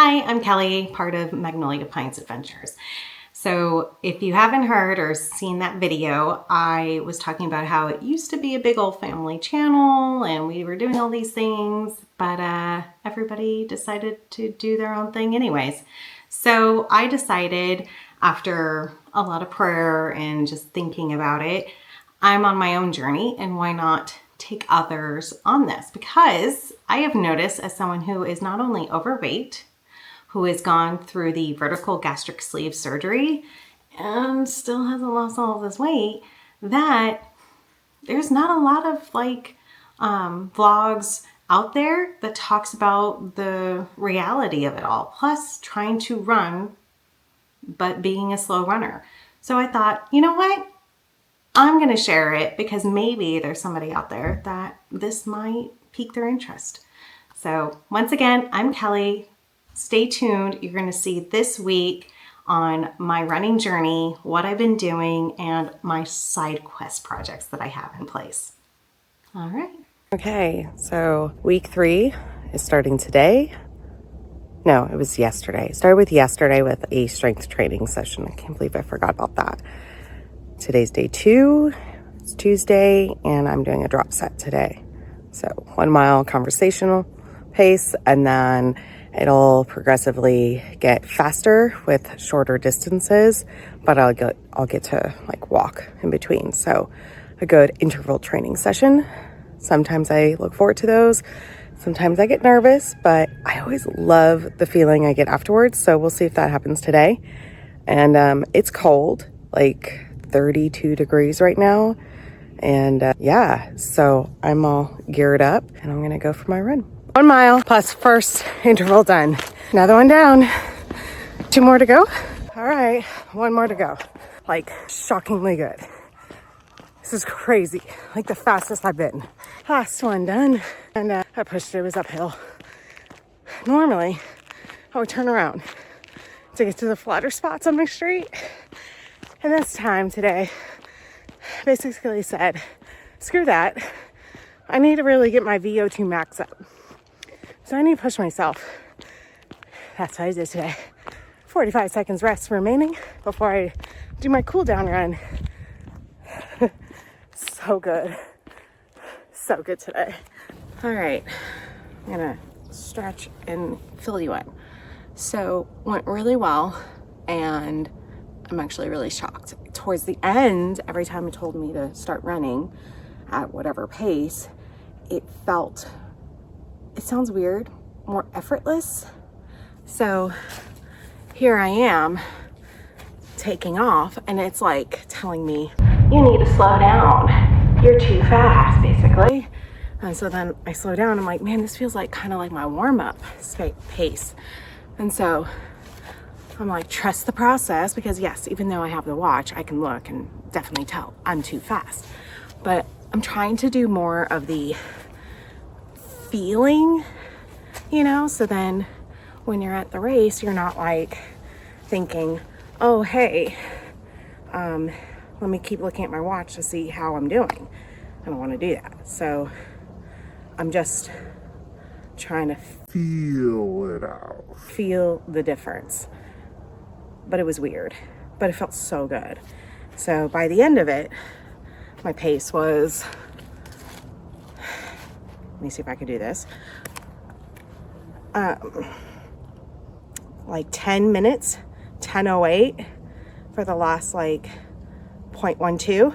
Hi, I'm Kelly, part of Magnolia Pines Adventures. So if you haven't heard or seen that video, I was talking about how it used to be a big old family channel and we were doing all these things, but everybody decided to do their own thing anyways. So I decided, after a lot of prayer and just thinking about it, I'm on my own journey, and why not take others on this? Because I have noticed, as someone who is not only overweight, who has gone through the vertical gastric sleeve surgery and still hasn't lost all of this weight, that there's not a lot of vlogs out there that talks about the reality of it all. Plus trying to run, but being a slow runner. So I thought, you know what? I'm going to share it because maybe there's somebody out there that this might pique their interest. So once again, I'm Kelly. Stay tuned. You're going to see this week on my running journey, what I've been doing, and my side quest projects that I have in place. All right. Okay, so week 3 is starting today. No, it was yesterday. It started with yesterday with a strength training session. I can't believe I forgot about that. Today's day 2. It's Tuesday, and I'm doing a drop set today. So 1 mile conversational pace, and then it'll progressively get faster with shorter distances, but I'll get to walk in between. So a good interval training session. Sometimes I look forward to those. Sometimes I get nervous, but I always love the feeling I get afterwards. So we'll see if that happens today. And it's cold, 32 degrees right now. And yeah, so I'm all geared up and I'm going to go for my run. 1 mile plus first interval done. Another one down. 2 more to go. All right, 1 more to go. Shockingly good. This is crazy. The fastest I've been. Last one done. And I pushed it. It was uphill. Normally, I would turn around to get to the flatter spots on my street. And this time today, basically said, screw that. I need to really get my VO2 max up. So I need to push myself. That's what I did today. 45 seconds rest remaining before I do my cool down run. So good. So good today. All right. I'm going to stretch and fill you in. So went really well, and I'm actually really shocked. Towards the end, every time it told me to start running at whatever pace, it sounds weird, more effortless. So here I am taking off, and it's telling me, you need to slow down. You're too fast, basically. And so then I slow down. I'm like, man, this feels kind of like my warm-up pace. And so I'm like, trust the process, because yes, even though I have the watch, I can look and definitely tell I'm too fast. But I'm trying to do more of the feeling, so then when you're at the race, you're not thinking, oh, hey, let me keep looking at my watch to see how I'm doing. I don't want to do that. So I'm just trying to feel it out, feel the difference. But it was weird, but it felt so good. So by the end of it, my pace was, let me see if I can do this, 10 minutes, 10:08 for the last 0.12.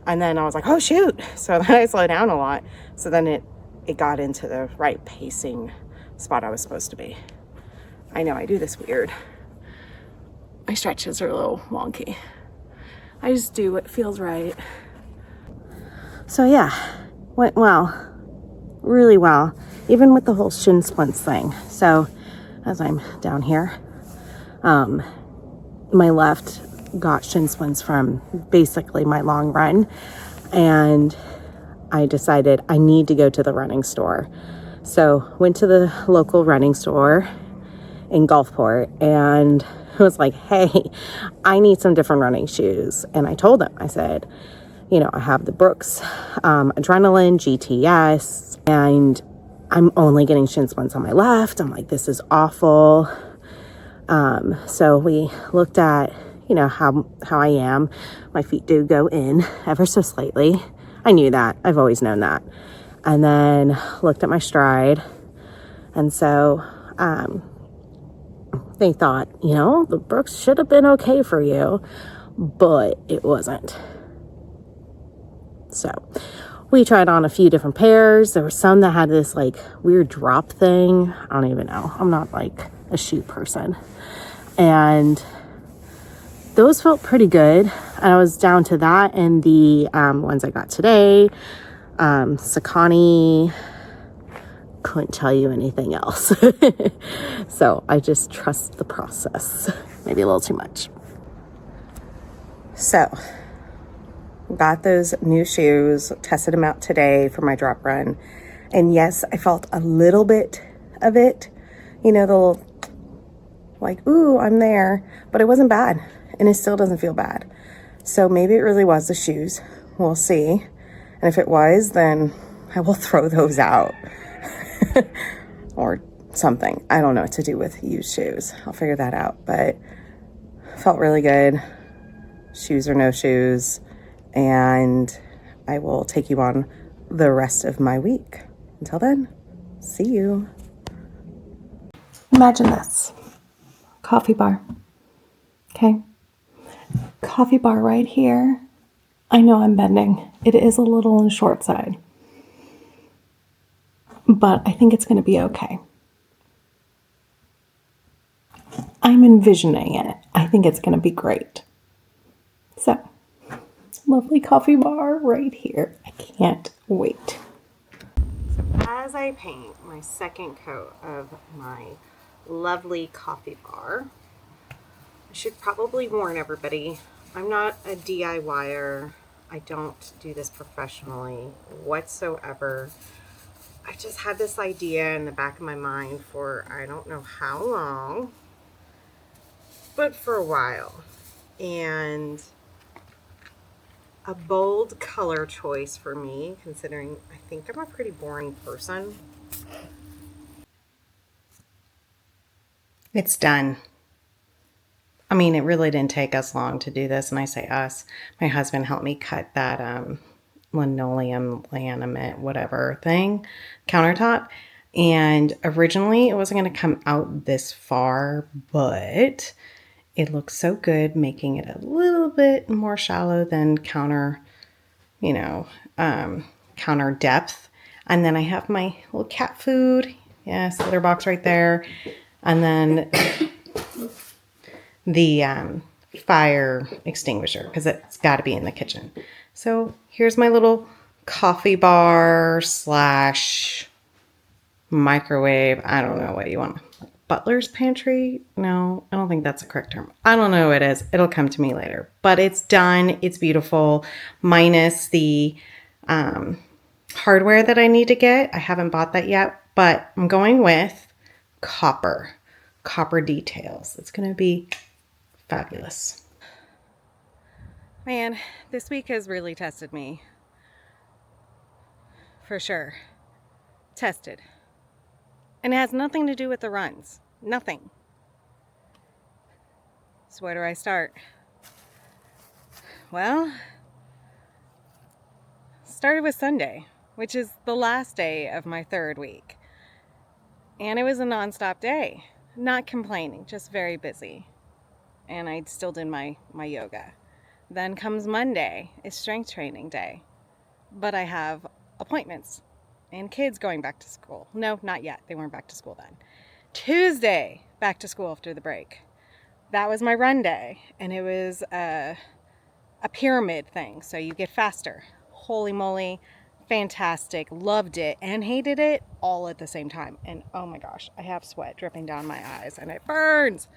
And then I was like, oh shoot. So then I slowed down a lot. So then it got into the right pacing spot I was supposed to be. I know I do this weird. My stretches are a little wonky. I just do what feels right. So yeah, went well, really well, even with the whole shin splints thing. So as I'm down here, my left got shin splints from basically my long run, and I decided I need to go to the running store. So went to the local running store in Gulfport and was like, hey, I need some different running shoes. And I told them, I said, I have the Brooks Adrenaline GTS, and I'm only getting shin splints on my left. I'm like, this is awful. So we looked at, you know, how I am. My feet do go in ever so slightly. I knew that. I've always known that. And then looked at my stride. And so, they thought, you know, the Brooks should have been okay for you, but it wasn't. So we tried on a few different pairs. There were some that had this like weird drop thing. I don't even know. I'm not like a shoe person. And those felt pretty good. I was down to that and the ones I got today. Sakani, couldn't tell you anything else. So I just trust the process. Maybe a little too much. So got those new shoes, tested them out today for my drop run. And yes, I felt a little bit of it, you know, the little like, ooh, I'm there, but it wasn't bad. And it still doesn't feel bad. So maybe it really was the shoes. We'll see. And if it was, then I will throw those out or something. I don't know what to do with used shoes. I'll figure that out, but felt really good. Shoes or no shoes. And I will take you on the rest of my week. Until then, see you. Imagine this. Coffee bar. Okay. Coffee bar right here. I know I'm bending. It is a little on the short side. But I think it's going to be okay. I'm envisioning it. I think it's going to be great. So, lovely coffee bar right here. I can't wait. So as I paint my second coat of my lovely coffee bar, I should probably warn everybody, I'm not a DIYer. I don't do this professionally whatsoever. I just had this idea in the back of my mind for I don't know how long, but for a while. And a bold color choice for me, considering I think I'm a pretty boring person. It's done. I mean, it really didn't take us long to do this, and I say us. My husband helped me cut that linoleum, laminate, whatever thing, countertop. And originally it wasn't going to come out this far, but it looks so good, making it a little bit more shallow than counter depth. And then I have my little cat food. Yes, litter box right there. And then the fire extinguisher, because it's got to be in the kitchen. So here's my little coffee bar slash microwave. I don't know what you want. Butler's pantry? No, I don't think that's a correct term. I don't know what it is. It'll come to me later. But it's done. It's beautiful. Minus the hardware that I need to get. I haven't bought that yet. But I'm going with copper details. It's going to be fabulous. Man, this week has really tested me. For sure. Tested. And it has nothing to do with the runs. Nothing. So where do I start? Well, started with Sunday, which is the last day of my third week. And it was a nonstop day. Not complaining, just very busy. And I still did my yoga. Then comes Monday, it's strength training day. But I have appointments and kids going back to school. No, not yet. They weren't back to school then. Tuesday, back to school after the break. That was my run day. And it was a pyramid thing. So you get faster. Holy moly. Fantastic. Loved it and hated it all at the same time. And oh my gosh, I have sweat dripping down my eyes and it burns.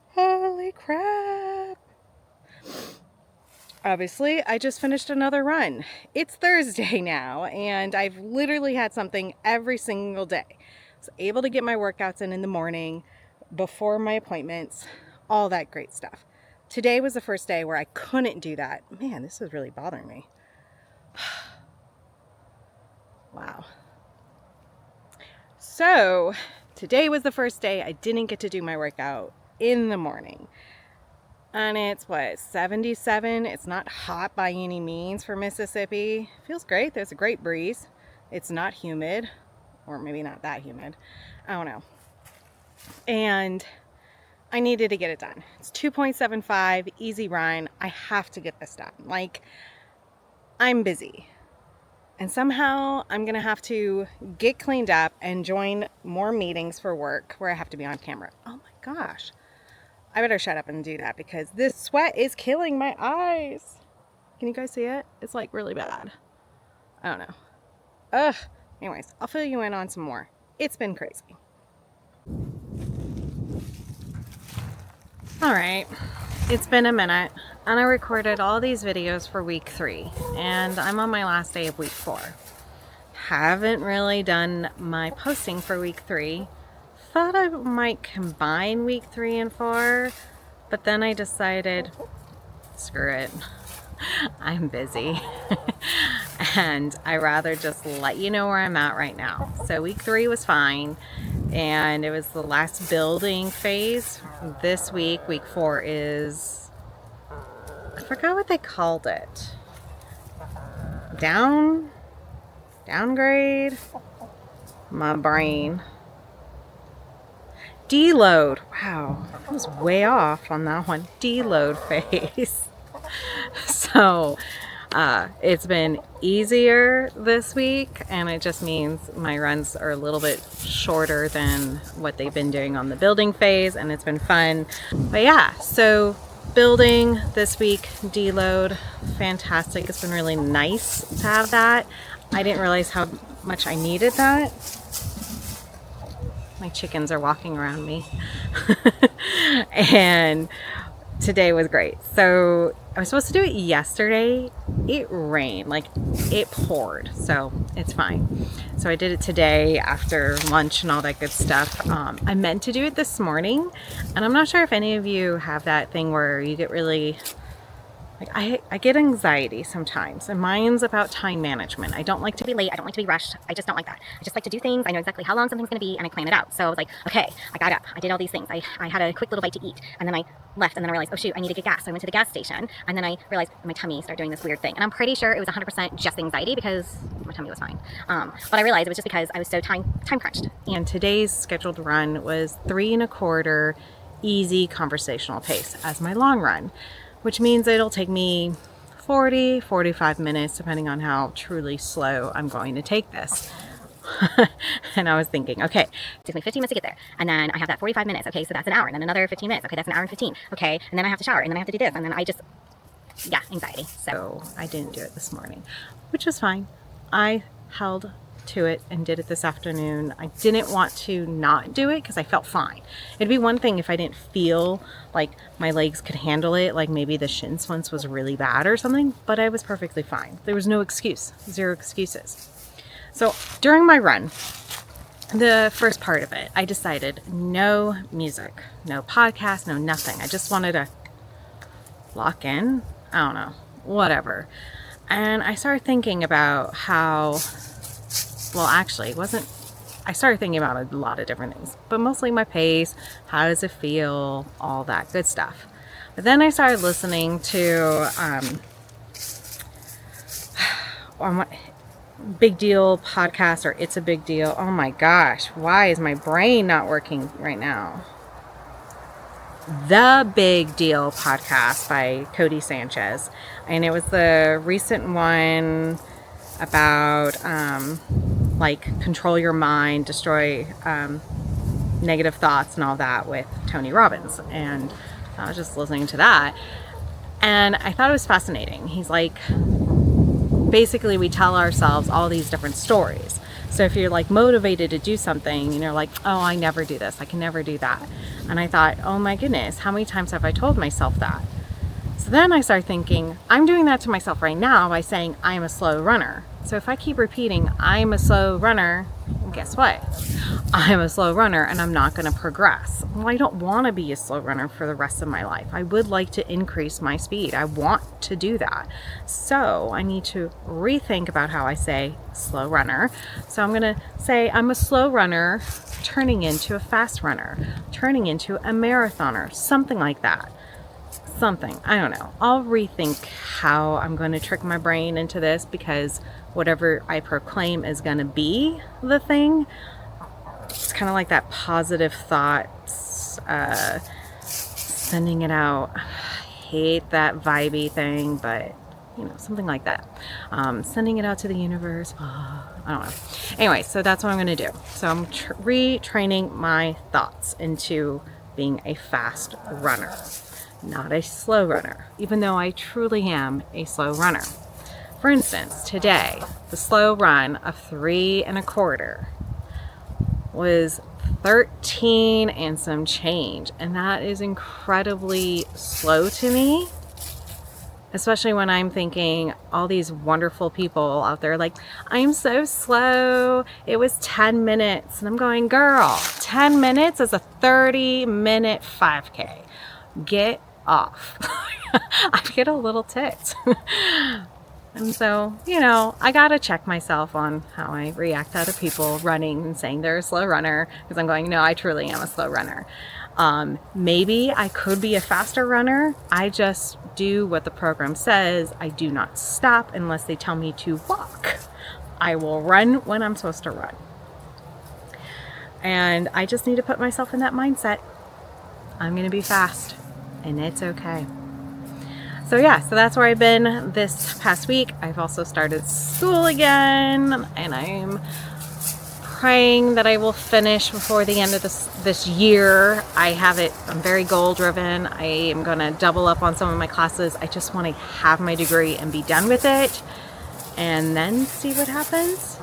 Holy crap. Obviously, I just finished another run. It's Thursday now, and I've literally had something every single day. I was able to get my workouts in the morning, before my appointments, all that great stuff. Today was the first day where I couldn't do that. Man, this is really bothering me. Wow. So today was the first day I didn't get to do my workout in the morning. And it's what, 77? It's not hot by any means for Mississippi. Feels great. There's a great breeze. It's not humid, or maybe not that humid. I don't know. And I needed to get it done. It's 2.75, easy run. I have to get this done. Like, I'm busy. And somehow I'm gonna have to get cleaned up and join more meetings for work where I have to be on camera. Oh my gosh. I better shut up and do that because this sweat is killing my eyes. Can you guys see it? It's like really bad. I don't know. Ugh. Anyways, I'll fill you in on some more. It's been crazy. All right. It's been a minute and I recorded all these videos for week 3 and I'm on my last day of week 4. Haven't really done my posting for week 3. Thought I might combine week 3 and 4, but then I decided, screw it. I'm busy and I rather just let you know where I'm at right now. So week 3 was fine and it was the last building phase. This week, week 4 is, I forgot what they called it. Downgrade? My brain. Deload. Wow, I was way off on that one. Deload phase. So it's been easier this week and it just means my runs are a little bit shorter than what they've been doing on the building phase and it's been fun. But yeah, so building this week, deload, fantastic. It's been really nice to have that. I didn't realize how much I needed that. My chickens are walking around me. And today was great. So I was supposed to do it yesterday. It rained, like it poured, so it's fine. So I did it today after lunch and all that good stuff. I meant to do it this morning, and I'm not sure if any of you have that thing where you get really, like I get anxiety sometimes, and mine's about time management. I don't like to be late. I don't like to be rushed. I just don't like that. I just like to do things. I know exactly how long something's going to be, and I plan it out. So I was like, okay, I got up. I did all these things. I had a quick little bite to eat, and then I left, and then I realized, oh shoot, I need to get gas. So I went to the gas station, and then I realized my tummy started doing this weird thing. And I'm pretty sure it was 100% just anxiety because my tummy was fine. But I realized it was just because I was so time crunched. And today's scheduled run was 3 1/4 easy conversational pace as my long run, which means it'll take me 45 minutes, depending on how truly slow I'm going to take this. And I was thinking, okay, it takes me 15 minutes to get there. And then I have that 45 minutes. Okay, so that's an hour. And then another 15 minutes. Okay, that's an hour and 15. Okay, and then I have to shower. And then I have to do this. And then I just, yeah, anxiety. So I didn't do it this morning, which was fine. I held to it and did it this afternoon. I didn't want to not do it because I felt fine. It'd be one thing if I didn't feel like my legs could handle it, like maybe the shin splints was really bad or something, but I was perfectly fine. There was no excuse, 0 excuses. So during my run, the first part of it, I decided no music, no podcast, no nothing. I just wanted to lock in. I don't know, whatever. And I started thinking about how, well, actually, I started thinking about a lot of different things, but mostly my pace, how does it feel, all that good stuff. But then I started listening to Big Deal podcast, or It's a Big Deal. Oh my gosh, why is my brain not working right now? The Big Deal podcast by Cody Sanchez. And it was the recent one about like control your mind, destroy negative thoughts and all that with Tony Robbins. And I was just listening to that and I thought it was fascinating. He's like, basically we tell ourselves all these different stories. So if you're like motivated to do something and you're like, oh, I never do this, I can never do that. And I thought, oh my goodness, how many times have I told myself that? So then I started thinking, I'm doing that to myself right now by saying I'm a slow runner. So if I keep repeating, I'm a slow runner, guess what? I'm a slow runner and I'm not going to progress. Well, I don't want to be a slow runner for the rest of my life. I would like to increase my speed. I want to do that. So I need to rethink about how I say slow runner. So I'm going to say I'm a slow runner turning into a fast runner, turning into a marathoner, something like that. Something, I don't know. I'll rethink how I'm going to trick my brain into this, because whatever I proclaim is going to be the thing. It's kind of like that positive thoughts, sending it out. I hate that vibey thing, but you know, something like that. Sending it out to the universe. I don't know. Anyway, so that's what I'm going to do. So I'm retraining my thoughts into being a fast runner, not a slow runner, even though I truly am a slow runner. For instance, today, the slow run of 3 1/4 was 13 and some change. And that is incredibly slow to me, especially when I'm thinking all these wonderful people out there like, I'm so slow. It was 10 minutes. And I'm going, girl, 10 minutes is a 30-minute 5K. Get off. I get a little ticked. And so, you know, I gotta check myself on how I react to other people running and saying they're a slow runner, because I'm going, no, I truly am a slow runner. Maybe I could be a faster runner. I just do what the program says. I do not stop unless they tell me to walk. I will run when I'm supposed to run. And I just need to put myself in that mindset. I'm gonna be fast, and it's okay. So yeah, so that's where I've been this past week. I've also started school again, and I'm praying that I will finish before the end of this year. I'm very goal driven. I am gonna double up on some of my classes. I just want to have my degree and be done with it, and then see what happens.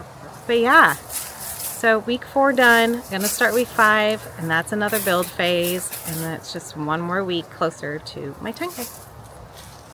But yeah, so week 4 done, gonna start week 5, and that's another build phase, and that's just one more week closer to my 10K.